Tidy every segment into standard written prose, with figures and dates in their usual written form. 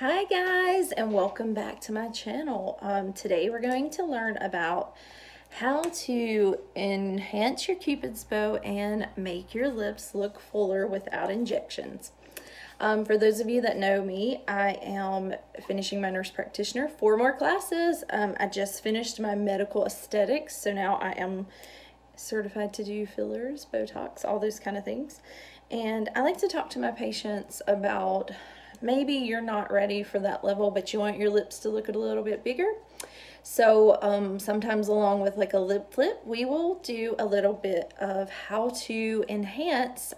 Hi guys, and welcome back to my channel. Today we're going to learn about how to enhance your Cupid's bow and make your lips look fuller without injections. For those of you that know me, I am finishing my nurse practitioner, 4 more classes. I just finished my medical aesthetics, so now I am certified to do fillers, Botox, all those kind of things. And I like to talk to my patients about maybe you're not ready for that level, but you want your lips to look a little bit bigger. So sometimes along with like a lip flip, we will do a little bit of how to enhance.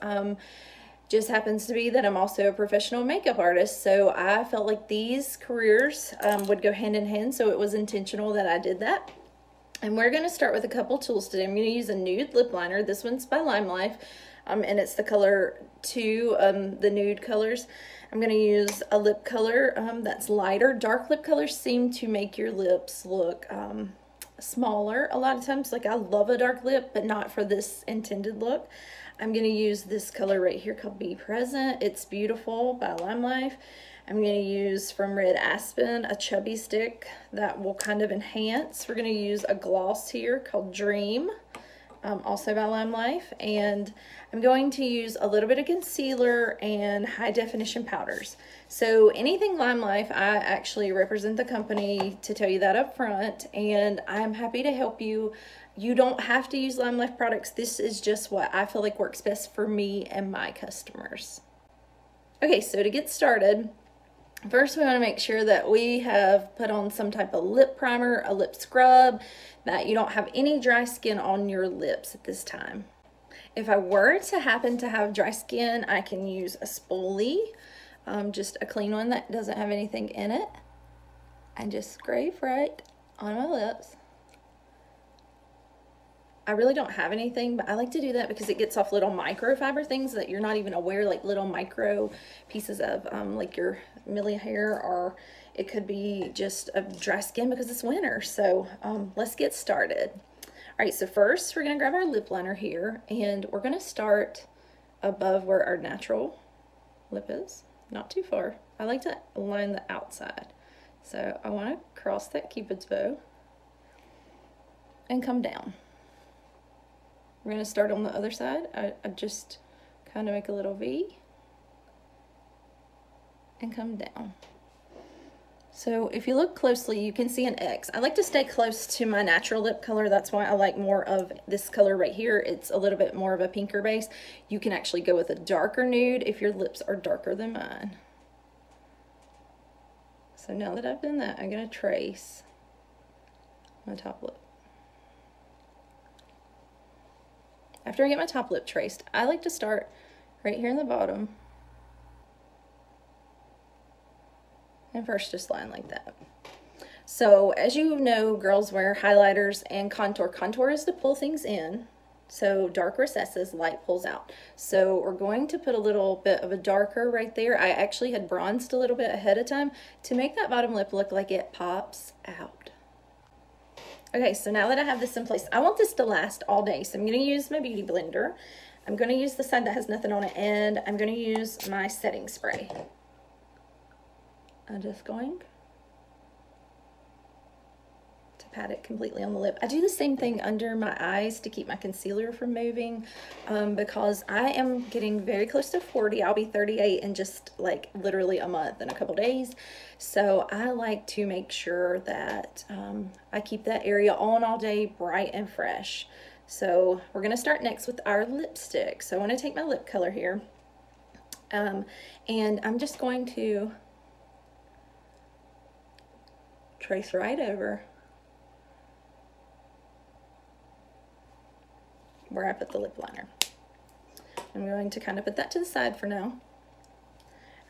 Just happens to be that I'm also a professional makeup artist, so I felt like these careers would go hand in hand, so it was intentional that I did that. And we're going to start with a couple tools today. I'm going to use a nude lip liner. This one's by Life, and it's the color 2, the nude colors. I'm going to use a lip color that's lighter. Dark lip colors seem to make your lips look smaller a lot of times. Like, I love a dark lip, but not for this intended look. I'm going to use this color right here called Be Present. It's beautiful by Life. I'm going to use from Red Aspen a chubby stick that will kind of enhance. We're going to use a gloss here called Dream, also by Life, and I'm going to use a little bit of concealer and high definition powders. So anything Life, I actually represent the company to tell you that up front, and I'm happy to help you. You don't have to use Life products. This is just what I feel like works best for me and my customers. Okay, so to get started, first we want to make sure that we have put on some type of lip primer, a lip scrub, that you don't have any dry skin on your lips at this time. If I were to happen to have dry skin, I can use a spoolie, just a clean one that doesn't have anything in it, and just scrape right on my lips. I really don't have anything, but I like to do that because it gets off little microfiber things that you're not even aware, like little micro pieces of like your milli hair, or it could be just a dry skin because it's winter. So let's get started. All right, so first we're gonna grab our lip liner here, and we're gonna start above where our natural lip is, not too far. I like to line the outside. So I wanna cross that Cupid's bow and come down. We're going to start on the other side. I just kind of make a little V and come down. So if you look closely, you can see an X. I like to stay close to my natural lip color. That's why I like more of this color right here. It's a little bit more of a pinker base. You can actually go with a darker nude if your lips are darker than mine. So now that I've done that, I'm going to trace my top lip. After I get my top lip traced, I like to start right here in the bottom and first just line like that. So as you know, girls wear highlighters and contour. Contour is to pull things in, so dark recesses, light pulls out. So we're going to put a little bit of a darker right there. I actually had bronzed a little bit ahead of time to make that bottom lip look like it pops out. Okay, so now that I have this in place, I want this to last all day. So I'm going to use my beauty blender. I'm going to use the side that has nothing on it, and I'm going to use my setting spray. I'm just going to pat it completely on the lip. I do the same thing under my eyes to keep my concealer from moving, because I am getting very close to 40. I'll be 38 in just like literally a month and a couple days. So I like to make sure that I keep that area on all day, bright and fresh. So we're going to start next with our lipstick. So I want to take my lip color here, and I'm just going to trace right over where I put the lip liner. I'm going to kind of put that to the side for now.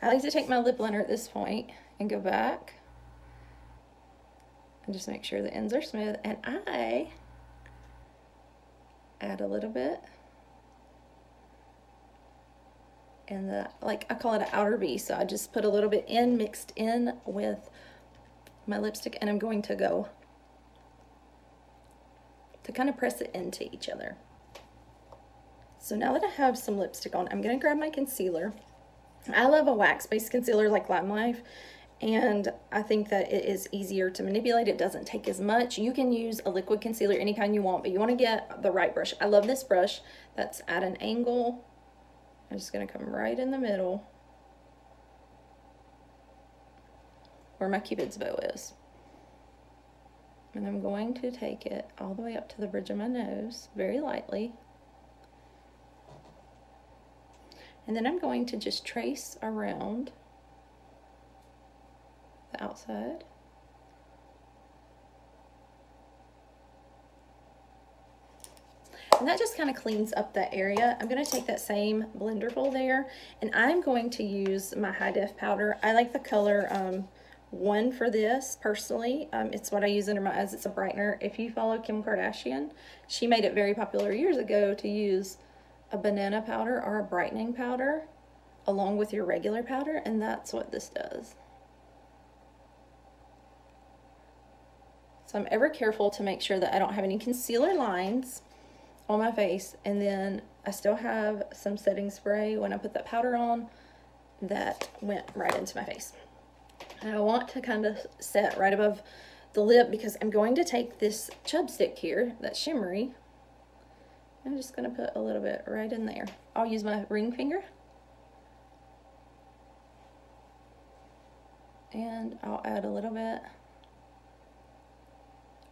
I like to take my lip liner at this point and go back and just make sure the ends are smooth, and I add a little bit in the, like, I call it an outer V, so I just put a little bit in, mixed in with my lipstick, and I'm going to go to kind of press it into each other. So now that I have some lipstick on, I'm going to grab my concealer. I love a wax-based concealer like Life, and I think that it is easier to manipulate. It doesn't take as much. You can use a liquid concealer any kind you want, but you want to get the right brush. I love this brush that's at an angle. I'm just going to come right in the middle where my Cupid's bow is. And I'm going to take it all the way up to the bridge of my nose, very lightly. And then I'm going to just trace around the outside. And that just kind of cleans up that area. I'm going to take that same blender bowl there, and I'm going to use my high def powder. I like the color 1 for this personally. It's what I use under my eyes. It's a brightener. If you follow Kim Kardashian, she made it very popular years ago to use a banana powder or a brightening powder along with your regular powder, and that's what this does. So I'm ever careful to make sure that I don't have any concealer lines on my face, and then I still have some setting spray when I put that powder on that went right into my face. And I want to kind of set right above the lip because I'm going to take this chubstick here that's shimmery. I'm just going to put a little bit right in there. I'll use my ring finger. And I'll add a little bit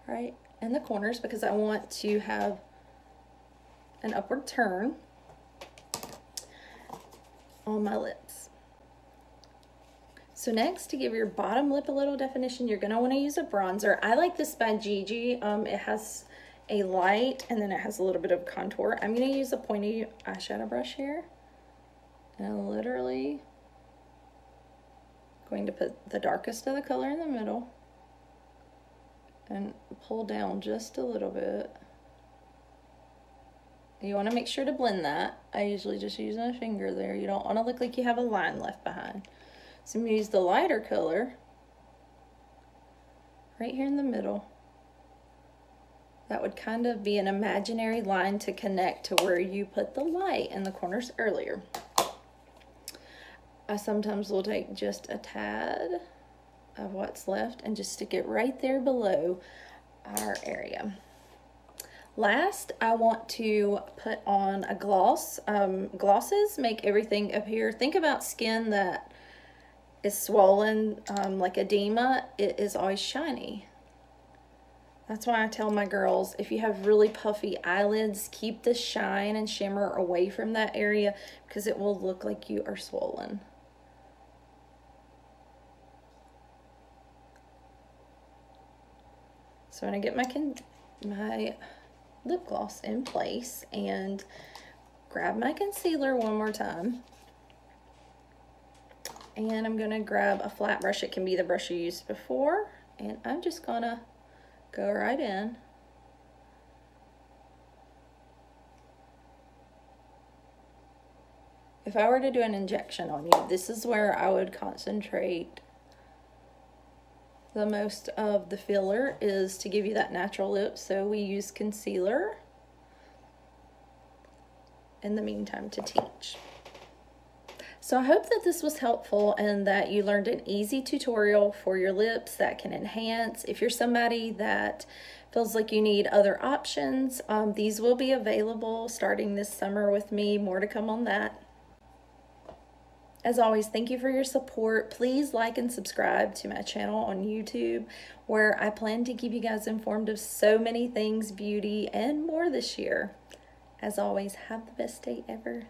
right in the corners because I want to have an upward turn on my lips. So next, to give your bottom lip a little definition, you're going to want to use a bronzer. I like this by Gigi. It has a light and then it has a little bit of contour. I'm going to use a pointy eyeshadow brush here. And I'm literally going to put the darkest of the color in the middle and pull down just a little bit. You want to make sure to blend that. I usually just use my finger there. You don't want to look like you have a line left behind. So I'm going to use the lighter color right here in the middle. That would kind of be an imaginary line to connect to where you put the light in the corners earlier. I sometimes will take just a tad of what's left and just stick it right there below our area. Last, I want to put on a gloss. Glosses make everything appear. Think about skin that is swollen, like edema. It is always shiny. That's why I tell my girls, if you have really puffy eyelids, keep the shine and shimmer away from that area because it will look like you are swollen. So when I get my lip gloss in place and grab my concealer one more time, and I'm gonna grab a flat brush. It can be the brush you used before, and I'm just gonna go right in. If I were to do an injection on you, this is where I would concentrate the most of the filler, is to give you that natural lip. So we use concealer in the meantime to teach. So I hope that this was helpful and that you learned an easy tutorial for your lips that can enhance. If you're somebody that feels like you need other options, these will be available starting this summer with me. More to come on that. As always, thank you for your support. Please like and subscribe to my channel on YouTube, where I plan to keep you guys informed of so many things beauty and more this year. As always, have the best day ever.